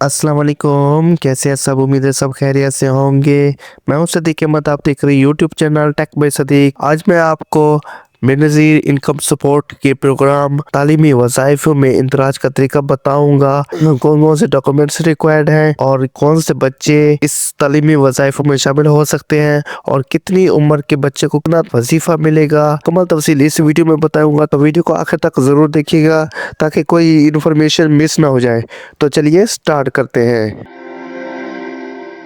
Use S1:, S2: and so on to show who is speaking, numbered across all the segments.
S1: अस्सलाम वालेकुम, कैसे हैं सब। उम्मीद है सब खैरियत से होंगे। मैं हूं सदीक अहमद, आप देख रहे हैं YouTube channel tech by Sadiq. आज मैं आपको बेनज़ीर इनकम सपोर्ट के प्रोग्राम तालीमी वज़ाइफ में इंदराज का तरीका बताऊंगा। कौन कौन से डॉक्यूमेंट्स रिक्वायर्ड हैं और कौन से बच्चे इस तालीमी वज़ाइफ में शामिल हो सकते हैं और कितनी उम्र के बच्चे को कितना वजीफा मिलेगा। कमल तफसील इस वीडियो में बताऊंगा, तो वीडियो को आखिर तक ज़रूर देखिएगा ताकि कोई इन्फॉर्मेशन मिस ना हो जाए। तो चलिए स्टार्ट करते हैं।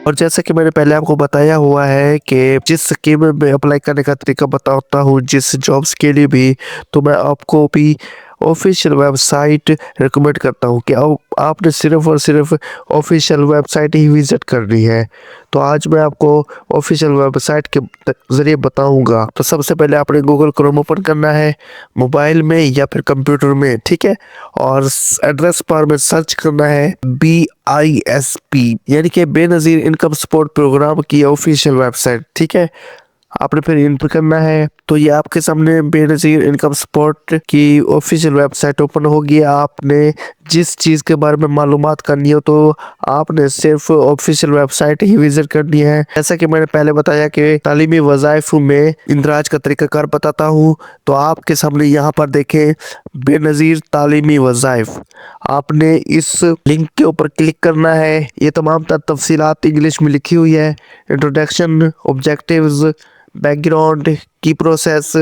S1: और जैसा कि मैंने पहले आपको बताया हुआ है कि जिस स्कीम में अप्लाई करने का तरीका बताता हूँ, जिस जॉब्स के लिए भी, तो मैं आपको भी ऑफिशियल वेबसाइट रिकमेंड करता हूँ कि आपने सिर्फ और सिर्फ ऑफिशियल वेबसाइट ही विजिट करनी है। तो आज मैं आपको ऑफिशियल वेबसाइट के ज़रिए बताऊंगा। तो सबसे पहले आपने गूगल क्रोम ओपन करना है मोबाइल में या फिर कंप्यूटर में, ठीक है। और एड्रेस बार में सर्च करना है BISP, यानी कि बेनज़ीर इनकम सपोर्ट प्रोग्राम की ऑफिशियल वेबसाइट, ठीक है। आपने फिर इंटर करना है, तो ये आपके सामने बेनज़ीर इनकम सपोर्ट की ऑफिशियल वेबसाइट ओपन होगी। आपने जिस चीज़ के बारे में मालूमात करनी हो तो आपने सिर्फ ऑफिशियल वेबसाइट ही विजिट करनी है। जैसा कि मैंने पहले बताया कि तालीमी वज़ाइफ में इंदराज का तरीक़ाकार बताता हूँ, तो आपके सामने यहाँ पर देखें बेनज़ीर तालीमी वज़ाइफ। आपने इस लिंक के ऊपर क्लिक करना है। ये तमाम तफसीलात इंग्लिश में लिखी हुई है। इंट्रोडक्शन, ऑब्जेक्टिव्स, बैकग्राउंड, की प्रोसेस,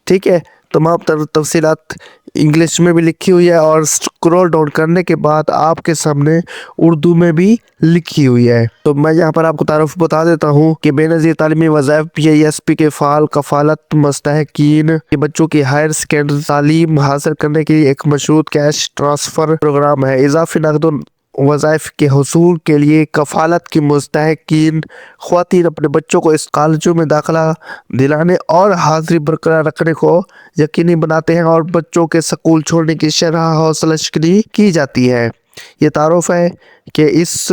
S1: ठीक है। तमाम तफसीलात इंग्लिश में भी लिखी हुई है और स्क्रॉल डाउन करने के बाद आपके सामने उर्दू में भी लिखी हुई है। तो मैं यहाँ पर आपको तारुफ बता देता हूँ कि बेनज़ीर तालीमी वज़ाइफ BISP के फ़ाल कफ़ालत मुस्तहिकीन के बच्चों की हायर सेकेंडरी तालीम हासिल करने के लिए एक मशरूत कैश ट्रांसफ़र प्रोग्राम है। इजाफी नकद वज़ाइफ के हसूल के लिए कफ़ालत की मुस्तहिकीन ख़वातीन अपने बच्चों को इस कॉलेजों में दाखिला दिलाने और हाज़िरी बरकरार रखने को यकीनी बनाते हैं और बच्चों के स्कूल छोड़ने की शरह हौसला शिकनी की जाती है। ये तारुफ है कि इस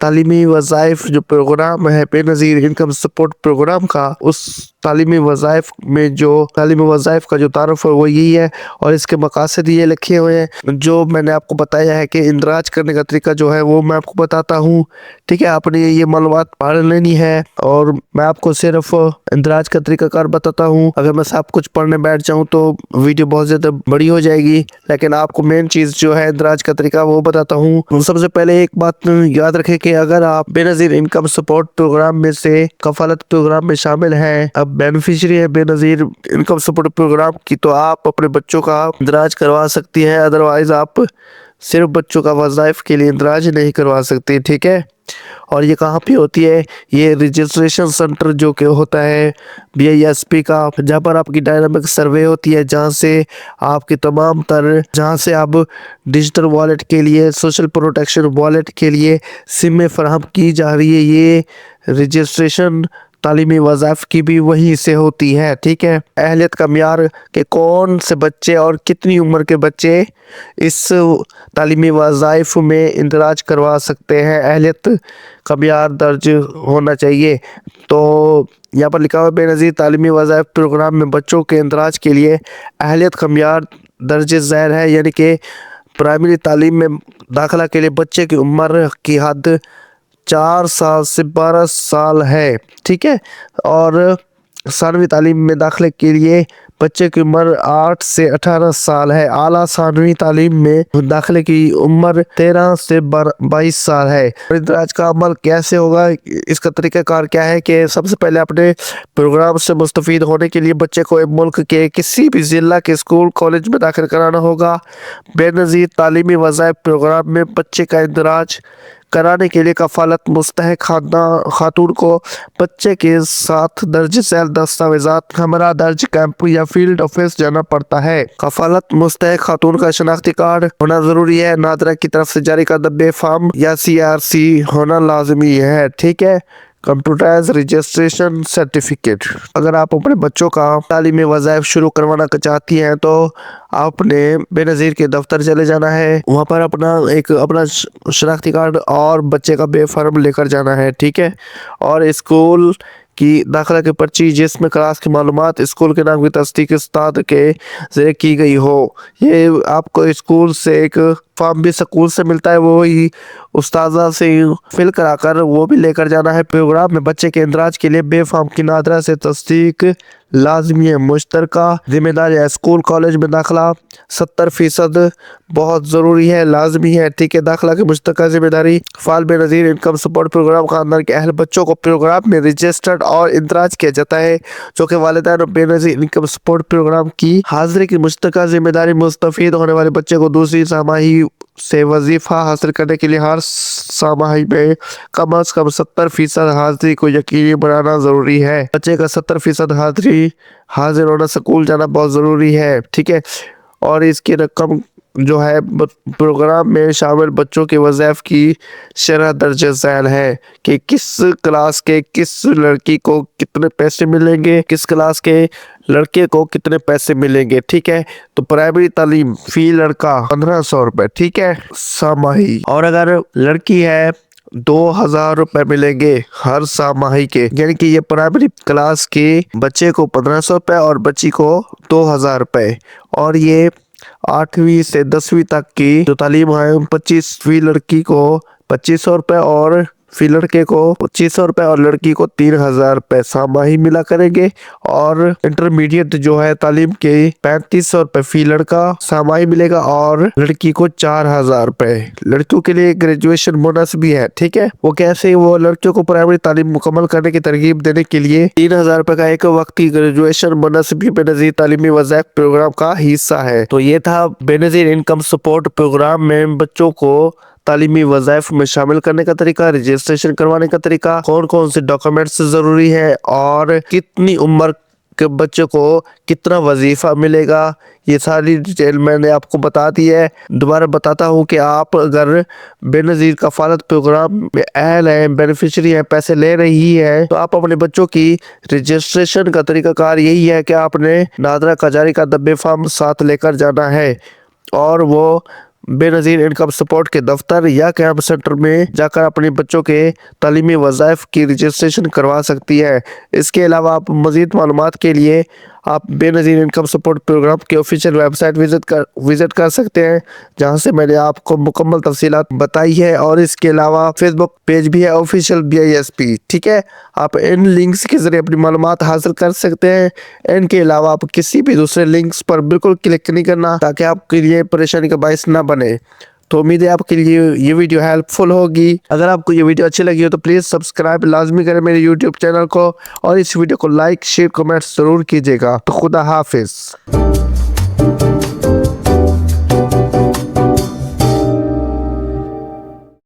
S1: तालीमी वज़ाइफ जो प्रोग्राम है बेनज़ीर इनकम सपोर्ट प्रोग्राम का, उस तालीमी वज़ाइफ में जो तालीमी वज़ाइफ का जो तारुफ है वो यही है और इसके मकासद ये लिखे हुए हैं। जो मैंने आपको बताया है कि इंदराज करने का तरीका जो है वो मैं आपको बताता हूँ, ठीक है। आपने ये मालूमात पढ़ लेनी है और मैं आपको सिर्फ इंदराज का तरीकाकार बताता हूँ। अगर मैं सब कुछ पढ़ने बैठ जाऊँ तो वीडियो बहुत ज़्यादा बड़ी हो जाएगी, लेकिन आपको मेन चीज़ जो है इंदराज का तरीका वो बताता हूँ। सबसे पहले एक बात याद रखें कि अगर आप बेनज़ीर इनकम सपोर्ट प्रोग्राम में से कफ़ालत प्रोग्राम में शामिल हैं, अब बेनिफिशियरी है बेनज़ीर इनकम सपोर्ट प्रोग्राम की, तो आप अपने बच्चों का इंदराज करवा सकती हैं। अदरवाइज आप सिर्फ बच्चों का वज़ाइफ के लिए इंदराज नहीं करवा सकती, ठीक है। और ये कहाँ पे होती है? ये रजिस्ट्रेशन सेंटर जो कि होता है BISP का, जहाँ पर आपकी डायनामिक सर्वे होती है, जहाँ से आपकी तमाम तर जहाँ से आप डिजिटल वॉलेट के लिए, सोशल प्रोटेक्शन वॉलेट के लिए सिमें फराहम की जा रही है। ये रजिस्ट्रेशन तालीमी वज़ाइफ की भी वहीं से होती है, ठीक है। अहलियत का मियार के कौन से बच्चे और कितनी उम्र के बच्चे इस तालीमी वज़ाइफ में इंदराज करवा सकते हैं, अहलियत का मियार दर्ज होना चाहिए। तो यहाँ पर लिखा हुआ बेनज़ीर तालीमी वज़ाइफ प्रोग्राम में बच्चों के इंदराज के लिए अहलियत का मियार दर्ज ज़ैल है, यानी कि प्राइमरी तालीम में दाखिला के लिए बच्चे की उम्र की हद 4 साल से 12 साल है, ठीक है। और सानवी तालीम में दाखिले के लिए बच्चे की उम्र 8 से 18 साल है। आला सानवी तालीम में दाखिले की उम्र 13 से 22 साल है। इंदराज का अमल कैसे होगा, इसका तरीक़ाकार क्या है कि सबसे पहले अपने प्रोग्राम से मुस्तफ़ीद होने के लिए बच्चे को मुल्क के किसी भी ज़िला के स्कूल कॉलेज में दाखिल कराना होगा। बेनज़ीर तालीमी वज़ाइफ प्रोग्राम में बच्चे का इंदराज कराने के लिए कफ़ालत मुस्तहिक खातून को बच्चे के साथ दर्ज झैल दस्तावेज़ात हमरा दर्ज कैंप या फील्ड ऑफिस जाना पड़ता है। कफ़ालत मुस्तहिक खातून का शनाख्ती कार्ड होना ज़रूरी है। नादरा की तरफ से जारी करदा बे फॉर्म या CRC होना लाजमी है, ठीक है। Computerise registration certificate. अगर आप अपने बच्चों का तालीमी वज़ाइफ शुरू करवाना चाहती हैं तो आपने बेनज़ीर के दफ्तर चले जाना है। वहाँ पर अपना शनाख्ती कार्ड और बच्चे का बे फॉर्म लेकर जाना है, ठीक है। और स्कूल की दाखिला की पर्ची जिसमें क्लास की मालूमात स्कूल के नाम की तस्दीक उस्ताद के ज़रिए की गई हो। ये आपको स्कूल से एक फॉर्म भी स्कूल से मिलता है, वो ही استاذہ سے فل کرا کر وہ بھی لے کر جانا ہے۔ پروگرام میں بچے کے اندراج کے لیے بے فارم کی نادرہ سے تصدیق لازمی ہے۔ مشترکہ ذمہ داری اسکول کالج میں داخلہ 70% بہت ضروری ہے، لازمی ہے، ٹھیک ہے۔ داخلہ کی مشترکہ ذمہ داری فعال بے نظیر انکم سپورٹ پروگرام خاندان کے اہل بچوں کو پروگرام میں رجسٹرڈ اور اندراج کیا جاتا ہے، جو کہ والدین اور بے نظیر انکم سپورٹ پروگرام کی حاضری کی مشترکہ ذمہ داری۔ مستفید ہونے والے بچے کو دوسری ساماہی سے وظیفہ حاصل کرنے کے لیے ہر ساماہی میں کم از کم 70% حاضری کو یقینی بنانا ضروری ہے۔ بچے کا 70% حاضر ہونا، سکول جانا بہت ضروری ہے، ٹھیک ہے۔ اور اس کی رقم جو ہے پروگرام میں شامل بچوں کے وظائف کی شرح درج ذیل ہے کہ کس کلاس کے کس لڑکی کو کتنے پیسے ملیں گے، کس کلاس کے لڑکے کو کتنے پیسے ملیں گے، ٹھیک ہے۔ تو پرائمری تعلیم فی لڑکا 1500 روپے، ٹھیک ہے، ساماہی۔ اور اگر لڑکی ہے 2000 روپے ملیں گے ہر ساماہی کے، یعنی کہ یہ پرائمری کلاس کے بچے کو 1500 روپے اور بچی کو 2000 روپے۔ اور یہ 8ویں سے 10ویں تک کی جو تعلیم ہے 25ویں لڑکی کو 2500 روپے اور فی لڑکے کو 2500 روپے اور لڑکی کو 3000 روپے ساماہی ملا کریں گے۔ اور انٹرمیڈیٹ جو ہے تعلیم کے 3500 روپے فی لڑکا ساماہی ملے گا اور لڑکی کو 4000 روپے۔ لڑکیوں کے لیے گریجویشن بونس بھی ہے، ٹھیک ہے۔ وہ کیسے؟ وہ لڑکیوں کو پرائمری تعلیم مکمل کرنے کی ترغیب دینے کے لیے 3000 روپے کا ایک وقتی گریجویشن بونس بھی بے نظیر تعلیمی وظائف پروگرام کا حصہ ہے۔ تو یہ تھا بے نظیر انکم سپورٹ پروگرام میں بچوں کو تعلیمی وظائف میں شامل کرنے کا طریقہ، رجسٹریشن کروانے کا طریقہ، کون کون سے ڈاکومنٹس ضروری ہے اور کتنی عمر کے بچے کو کتنا وظیفہ ملے گا، یہ ساری ڈیٹیل میں نے آپ کو بتا دی ہے۔ دوبارہ بتاتا ہوں کہ آپ اگر بے نظیر کفالت پروگرام میں اہل ہیں، بینیفیشری ہیں، پیسے لے رہی ہے، تو آپ اپنے بچوں کی رجسٹریشن کا طریقہ کار یہی ہے کہ آپ نے نادرہ قجاری کا دبے فارم ساتھ لے کر جانا ہے اور وہ بے نظیر انکم سپورٹ کے دفتر یا کیمپ سینٹر میں جا کر اپنے بچوں کے تعلیمی وظائف کی رجسٹریشن کروا سکتی ہے۔ اس کے علاوہ آپ مزید معلومات کے لیے آپ بے نظیر انکم سپورٹ پروگرام کے آفیشیل ویب سائٹ وزٹ کر سکتے ہیں، جہاں سے میں نے آپ کو مکمل تفصیلات بتائی ہے۔ اور اس کے علاوہ فیس بک پیج بھی ہے آفیشیل BISP، ٹھیک ہے۔ آپ ان لنکس کے ذریعے اپنی معلومات حاصل کر سکتے ہیں۔ ان کے علاوہ آپ کسی بھی دوسرے لنکس پر بالکل کلک نہیں کرنا تاکہ آپ کے لیے پریشانی کا باعث نہ بنے۔ تو امید ہے آپ کے لیے یہ ویڈیو ہیلپ فل ہوگی۔ اگر آپ کو یہ ویڈیو اچھی لگی ہو تو پلیز سبسکرائب لازمی کریں میرے YouTube چینل کو، اور اس ویڈیو کو لائک، شیئر، کمنٹ ضرور کیجیے گا۔ تو خدا حافظ۔